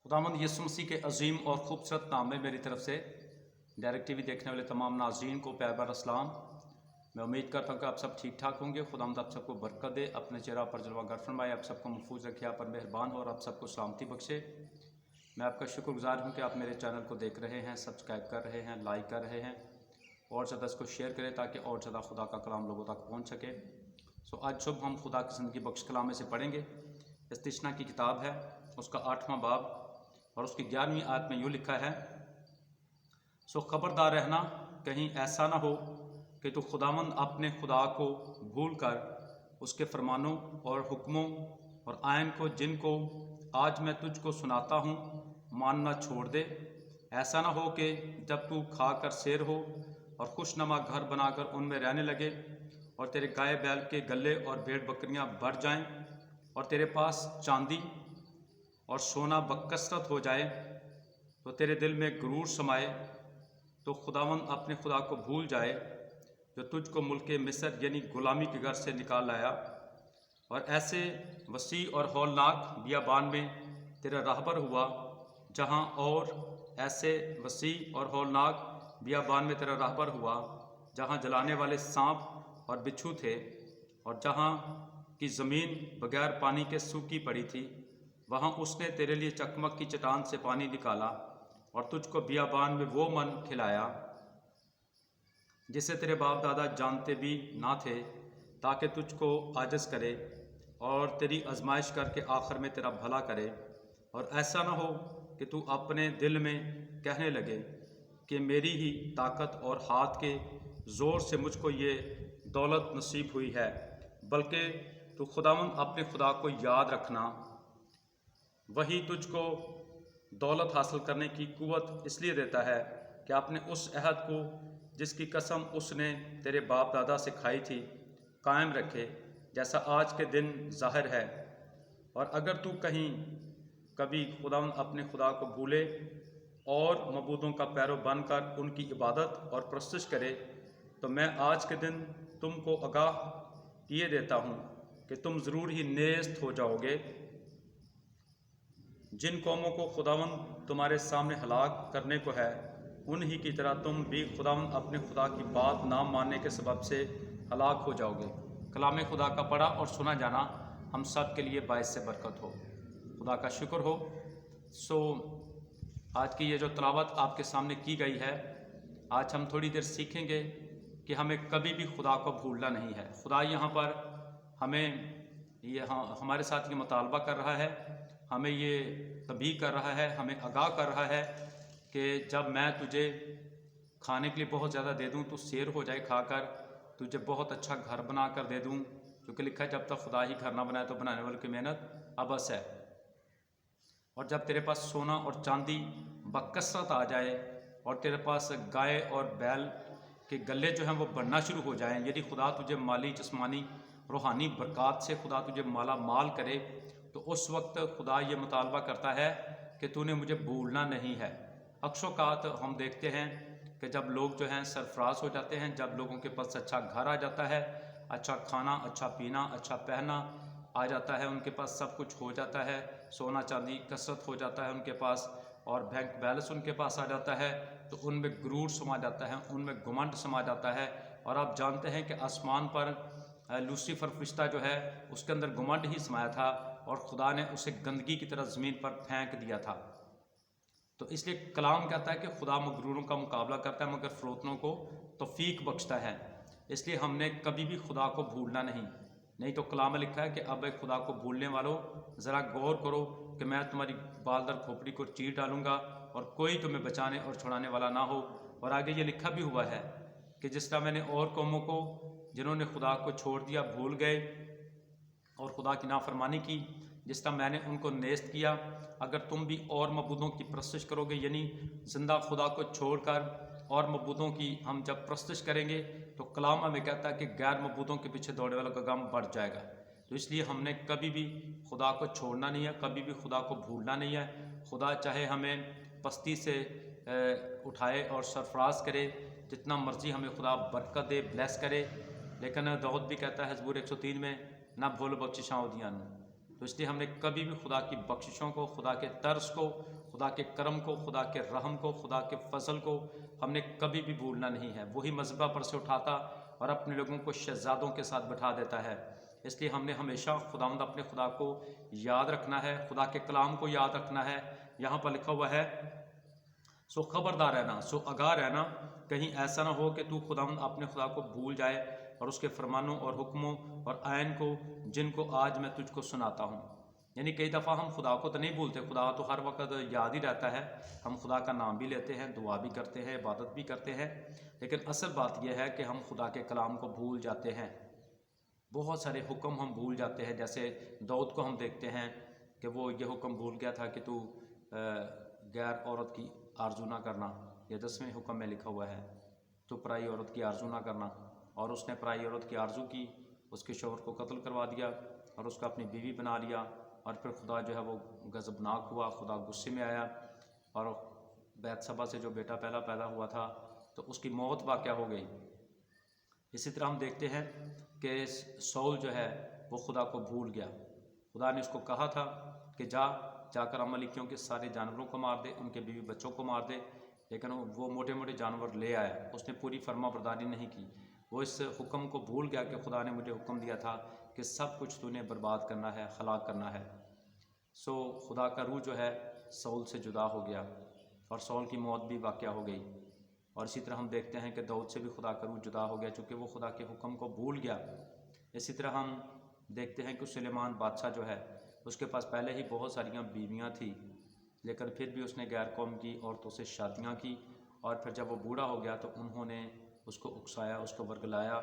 खुदावंद यीशु मसीह के अजीम और ख़ूबसूरत नाम में मेरी तरफ से डायरेक्ट टीवी देखने वाले तमाम नाज़रीन को प्यार भरा सलाम। मैं उम्मीद करता हूँ कि आप सब ठीक ठाक होंगे। खुदावंद आप सबको बरकत दे, अपने चेहरा पर जलवागर फरमाए, आप सबको महफूज रखे, आप पर मेहरबान हो और आप सबको सलामती बख्शे। मैं आपका शुक्रगुजार हूँ कि आप मेरे चैनल को देख रहे हैं, सब्सक्राइब कर रहे हैं, लाइक कर रहे हैं और ज़्यादा इसको शेयर करें ताकि और ज़्यादा खुदा का कलाम लोगों तक पहुँच सके। आज शुभ हम खुदा की ज़िंदगी बख्श कलाम में से पढ़ेंगे। इस्तिश्ना की किताब है, उसका 8वां बाब और उसकी 11वीं आयत में यूँ लिखा है, खबरदार रहना, कहीं ऐसा ना हो कि तू खुदावंद अपने खुदा को भूल कर उसके फरमानों और हुक्मों और आयन को जिनको आज मैं तुझको सुनाता हूँ मानना छोड़ दे। ऐसा ना हो कि जब तू खा कर शेर हो और खुशनुमा घर बनाकर उनमें रहने लगे और तेरे गाय बैल के गले और भेड़ बकरियाँ बढ़ जाएं और तेरे पास चांदी और सोना बकसरत हो जाए, तो तेरे दिल में गुरूर समाए, तो खुदावंद अपने खुदा को भूल जाए जो तुझको मुल्क मिस्र यानी गुलामी के घर से निकाल लाया और ऐसे वसी और हौलनाक बियाबान में तेरा राहबर हुआ जहाँ और ऐसे वसी और हौलनाक बियाबान में तेरा राहबर हुआ जहाँ जलाने वाले सांप और बिच्छू थे और जहाँ की ज़मीन बगैर पानी के सूखी पड़ी थी, वहाँ उसने तेरे लिए चकमक की चट्टान से पानी निकाला और तुझको बियाबान में वो मन खिलाया जिसे तेरे बाप दादा जानते भी ना थे, ताकि तुझको आजिज़ करे और तेरी आजमाइश करके आखिर में तेरा भला करे। और ऐसा ना हो कि तू अपने दिल में कहने लगे कि मेरी ही ताकत और हाथ के ज़ोर से मुझको ये दौलत नसीब हुई है, बल्कि तू खुदावंद अपने खुदा को याद रखना। वही तुझको दौलत हासिल करने की कुव्वत इसलिए देता है कि आपने उस अहद को जिसकी कसम उसने तेरे बाप दादा से खाई थी कायम रखे, जैसा आज के दिन ज़ाहिर है। और अगर तू कहीं कभी खुदावंद अपने खुदा को भूले और मबूदों का पैरो बनकर उनकी इबादत और परस्तिश करे, तो मैं आज के दिन तुमको आगाह किए देता हूँ कि तुम ज़रूर ही नेस्त हो जाओगे। जिन कौमों को खुदावंद तुम्हारे सामने हलाक करने को है, उन्हीं की तरह तुम भी खुदावंद अपने खुदा की बात ना मानने के सबब से हलाक हो जाओगे। कलाम खुदा का पढ़ा और सुना जाना हम सब के लिए बायस से बरकत हो। खुदा का शुक्र हो। आज की ये जो तलावत आपके सामने की गई है, आज हम थोड़ी देर सीखेंगे कि हमें कभी भी खुदा को भूलना नहीं है। खुदा यहाँ पर हमें हमारे साथ ये मुतालबा कर रहा है, हमें ये तंबीह कर रहा है, हमें आगाह कर रहा है कि जब मैं तुझे खाने के लिए बहुत ज़्यादा दे दूँ तो शेर हो जाए खाकर, तुझे बहुत अच्छा घर बना कर दे दूँ, क्योंकि लिखा है जब तक खुदा ही घर ना बनाए तो बनाने वाले की मेहनत अबस है। और जब तेरे पास सोना और चांदी बकसरत आ जाए और तेरे पास गाय और बैल के गले जो हैं वो बढ़ना शुरू हो जाएं, यदि खुदा तुझे माली जिस्मानी रूहानी बरक़ात से खुदा तुझे माला माल करे, तो उस वक्त खुदा ये मुतालबा करता है कि तूने मुझे भूलना नहीं है। अक्सोकात हम देखते हैं कि जब लोग जो हैं सरफराज हो जाते हैं, जब लोगों के पास अच्छा घर आ जाता है, अच्छा खाना, अच्छा पीना, अच्छा पहनना आ जाता है, उनके पास सब कुछ हो जाता है, सोना चांदी कसरत हो जाता है उनके पास और बैंक बैलेंस उनके पास आ जाता है, तो उनमें गुरूर समा जाता है, उनमें घमंड समा जाता है। और आप जानते हैं कि आसमान पर लूसीफर फरिश्ता जो है उसके अंदर घमंड ही समाया था और खुदा ने उसे गंदगी की तरह ज़मीन पर फेंक दिया था। तो इसलिए कलाम कहता है कि खुदा मगरूरों का मुकाबला करता है मगर फ़रोतनों को तौफीक बख्शता है। इसलिए हमने कभी भी खुदा को भूलना नहीं तो कलाम में लिखा है कि अब खुदा को भूलने वालों ज़रा गौर करो कि मैं तुम्हारी बालदर खोपड़ी को चीर डालूंगा और कोई तुम्हें बचाने और छुड़ाने वाला ना हो। और आगे ये लिखा भी हुआ है कि जिस तरह मैंने और कौमों को जिन्होंने खुदा को छोड़ दिया, भूल गए और खुदा की नाफरमानी की, जिस तरह मैंने उनको नेस्त किया, अगर तुम भी और मबूदों की परस्तिश करोगे, यानी ज़िंदा खुदा को छोड़कर और मबूदों की हम जब परस्तिश करेंगे, तो कलाम हमें कहता है कि गैर मबूदों के पीछे दौड़ने वालों का गम बढ़ जाएगा। तो इसलिए हमने कभी भी खुदा को छोड़ना नहीं है, कभी भी खुदा को भूलना नहीं है। खुदा चाहे हमें पस्ती से उठाए और सरफराज करे, जितना मर्जी हमें खुदा बरकत दे, ब्लेस करे, लेकिन दाऊद भी कहता है ज़बूर 103 में, ना भूल बख्शिशां ओदियां नूं, तो इसलिए हमने कभी भी खुदा की बख्शिशों को, खुदा के तर्स को, खुदा के करम को, खुदा के रहम को, खुदा के फजल को हमने कभी भी भूलना नहीं है। वही मज़बा पर से उठाता और अपने लोगों को शहजादों के साथ बिठा देता है। इसलिए हमने हमेशा खुदावंद अपने खुदा को याद रखना है, खुदा के कलाम को याद रखना है। यहाँ पर लिखा हुआ है, सो खबरदार रहना, सो आगाह रहना, कहीं ऐसा ना हो कि तू खुदावंद अपने खुदा को भूल जाए और उसके फरमानों और हुक्मों और आयन को, जिनको आज मैं तुझको सुनाता हूँ। यानी कई दफ़ा हम खुदा को तो नहीं भूलते, खुदा तो हर वक्त याद ही रहता है। हम खुदा का नाम भी लेते हैं, दुआ भी करते हैं, इबादत भी करते हैं, लेकिन असल बात यह है कि हम खुदा के कलाम को भूल जाते हैं। बहुत सारे हुक्म हम भूल जाते हैं। जैसे दाऊद को हम देखते हैं कि वो ये हुक्म भूल गया था कि तू गैर औरत की आरजू ना करना, ये 10वें हुक्म में लिखा हुआ है, तो पराई औरत की आरजू ना करना। और उसने पराई औरत की आरजू की, उसके शौहर को कत्ल करवा दिया और उसको अपनी बीवी बना लिया। और फिर खुदा जो है वो गज़बनाक हुआ, खुदा गुस्से में आया और बैतसबा से जो बेटा पहला पैदा हुआ था तो उसकी मौत वाक़या हो गई। इसी तरह हम देखते हैं कि सौल जो है वो खुदा को भूल गया। खुदा ने उसको कहा था कि जाकर अमलीकियों के सारे जानवरों को मार दे, उनके बीवी बच्चों को मार दे, लेकिन वो मोटे मोटे जानवर ले आया। उसने पूरी फर्मा बरदारी नहीं की। वो इस हुक्म को भूल गया कि खुदा ने मुझे हुक्म दिया था कि सब कुछ तूने बर्बाद करना है, हलाक करना है। सो खुदा का रूह जो है सौल से जुदा हो गया और सौल की मौत भी वाक़या हो गई। और इसी तरह हम देखते हैं कि दाऊद से भी खुदा का रूह जुदा हो गया, चूँकि वो खुदा के हुक्म को भूल गया। इसी तरह हम देखते हैं कि सुलेमान बादशाह जो है उसके पास पहले ही बहुत सारियाँ बीवियाँ थी, लेकिन फिर भी उसने गैर कौम की औरतों से शादियाँ की। और फिर जब वो बूढ़ा हो गया तो उन्होंने उसको उकसाया, उसको वर्गलाया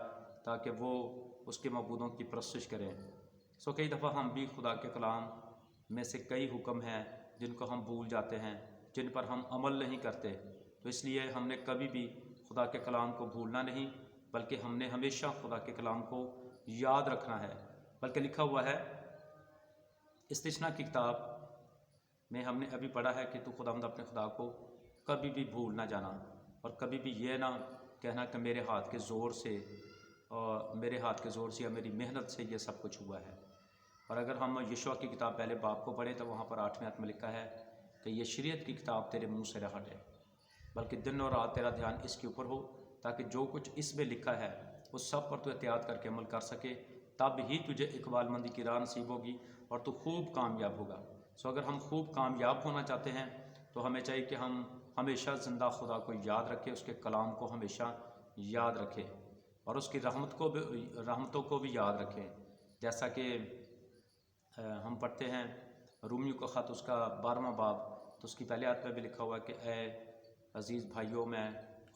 ताकि वो उसके मबूदों की परस्तिश करें। सो कई दफ़ा हम भी खुदा के कलाम में से कई हुक्म हैं जिनको हम भूल जाते हैं, जिन पर हम अमल नहीं करते। तो इसलिए हमने कभी भी खुदा के कलाम को भूलना नहीं, बल्कि हमने हमेशा खुदा के कलाम को याद रखना है। बल्कि लिखा हुआ है इस्तिशना की किताब में हमने अभी पढ़ा है कि तू खुदावंद अपने खुदा को कभी भी भूल ना जाना और कभी भी ये ना कहना कि मेरे हाथ के ज़ोर से या मेरी मेहनत से ये सब कुछ हुआ है। और अगर हम यशुआ की किताब पहले बाप को पढ़ें तो वहाँ पर 8वें आयत में लिखा है कि ये शरीयत की किताब तेरे मुंह से न हटे, बल्कि दिन और रात तेरा ध्यान इसके ऊपर हो, ताकि जो कुछ इसमें लिखा है उस सब पर तू एहतियात करके अमल कर सके, तब ही तुझे इकबालमंदी की राह नसीब होगी और तू खूब कामयाब होगा। सो अगर हम खूब कामयाब होना चाहते हैं तो हमें चाहिए कि हम हमेशा ज़िंदा खुदा को याद रखें, उसके कलाम को हमेशा याद रखें और उसकी रहमतों को भी याद रखें। जैसा कि हम पढ़ते हैं रूमियों का ख़त उसका 12वां बाब, तो उसकी पहले आयत में भी लिखा हुआ कि ए अज़ीज़ भाइयों, मैं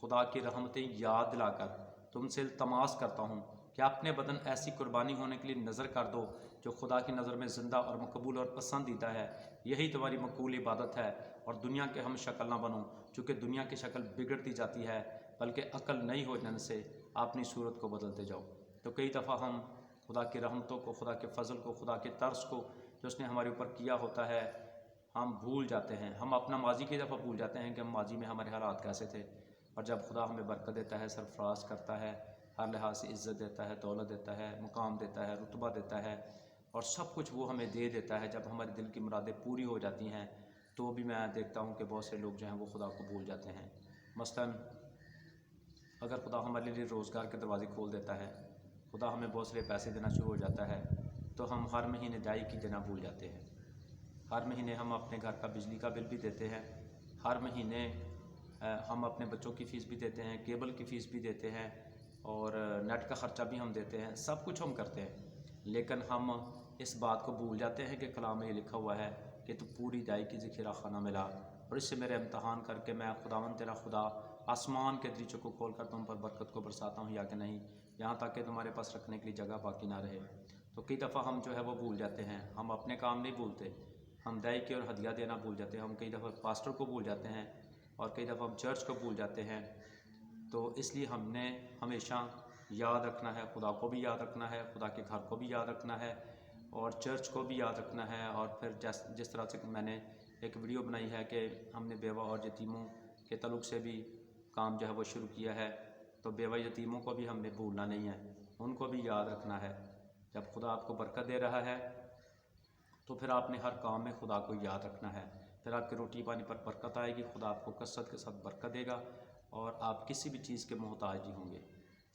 खुदा की रहमतें याद दिलाकर तुमसे इल्तमास करता हूँ कि अपने बदन ऐसी कुर्बानी होने के लिए नज़र कर दो जो खुदा की नज़र में ज़िंदा और मकबूल और पसंदीदा है। यही तुम्हारी मकबूल इबादत है। और दुनिया के हम शक्ल ना बनो, चूँकि दुनिया की शक्ल बिगड़ती जाती है, बल्कि अक्ल नई हो जाने से अपनी सूरत को बदलते जाओ। तो कई दफ़ा हम खुदा की रहमतों को, खुदा के फजल को, खुदा के तर्स को जो उसने हमारे ऊपर किया होता है हम भूल जाते हैं। हम अपना माजी की दफ़ा भूल जाते हैं कि हम माजी में हमारे हालात कैसे थे। और जब खुदा हमें बरकत देता है, सरफराज करता है, हर लिहाज से इज़्ज़त देता है, दौलत देता है, मुकाम देता है, रुतबा देता है और सब कुछ वो हमें दे देता है, जब हमारे दिल की मुरादें पूरी हो जाती हैं, तो भी मैं देखता हूँ कि बहुत से लोग जो हैं वो खुदा को भूल जाते हैं। मसलन अगर खुदा हमारे लिए रोज़गार के दरवाज़े खोल देता है, खुदा हमें बहुत सारे पैसे देना शुरू हो जाता है, तो हम हर महीने अदायगी देना भूल जाते हैं। हर महीने हम अपने घर का बिजली का बिल भी देते हैं, हर महीने हम अपने बच्चों की फ़ीस भी देते हैं, केबल की फ़ीस भी देते हैं और नेट का ख़र्चा भी हम देते हैं, सब कुछ हम करते हैं। लेकिन हम इस बात को भूल जाते हैं कि कलाम में ये लिखा हुआ है कि तू पूरी अदायगी ज़ख़ीरा खाना मिला और इससे मेरे इम्तहान करके मैं खुदावंद तेरा खुदा आसमान के दरीचों को खोल कर तुम पर बरकत को बरसाता हूँ या कि नहीं, यहाँ तक कि तुम्हारे पास रखने के लिए जगह बाकी ना रहे। तो कई दफ़ा हम जो है वो भूल जाते हैं। हम अपने काम नहीं भूलते, हम दायकी और हदिया देना भूल जाते हैं। हम कई दफ़ा पास्टर को भूल जाते हैं और कई दफ़ा हम चर्च को भूल जाते हैं। तो इसलिए हमने हमेशा याद रखना है, खुदा को भी याद रखना है, खुदा के घर को भी याद रखना है और चर्च को भी याद रखना है। और फिर जिस तरह से मैंने एक वीडियो बनाई है कि हमने बेवा और यतीमों के तल्लुक़ से भी काम जो है वो शुरू किया है, तो बेवा यतीमों को भी हमने भूलना नहीं है, उनको भी याद रखना है। जब खुदा आपको बरकत दे रहा है, तो फिर आपने हर काम में खुदा को याद रखना है, फिर आपकी रोटी पानी पर बरकत आएगी, खुदा आपको कसरत के साथ बरकत देगा और आप किसी भी चीज़ के मोहताज नहीं होंगे।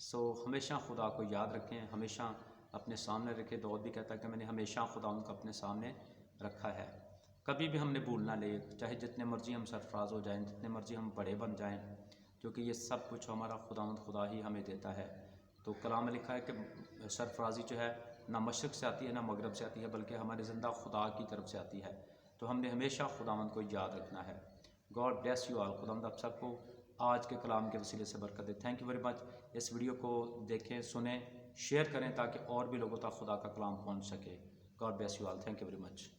सो हमेशा खुदा को याद रखें, हमेशा अपने सामने रखें। दाऊद भी कहता है कि मैंने हमेशा खुदा उनको अपने सामने रखा है। कभी भी हमने भूल ना ले, चाहे जितने मर्जी हम सरफराज हो जाएं, जितने मर्जी हम बड़े बन जाएं, क्योंकि ये सब कुछ हमारा खुदा ही हमें देता है। तो कलाम में लिखा है कि सरफराजी जो है ना मशरक़ से आती है ना मगरब से आती है, बल्कि हमारे ज़िंदा खुदा की तरफ से आती है। तो हमने हमेशा खुदावंद को याद रखना है। God bless you all. खुदावंद आप सबको आज के कलाम के वसीले से बरकत दे। Thank you very much. इस वीडियो को देखें, सुनें, शेयर करें ताकि और भी लोगों तक खुदा का कलाम पहुँच सके। God bless you all. Thank you very much.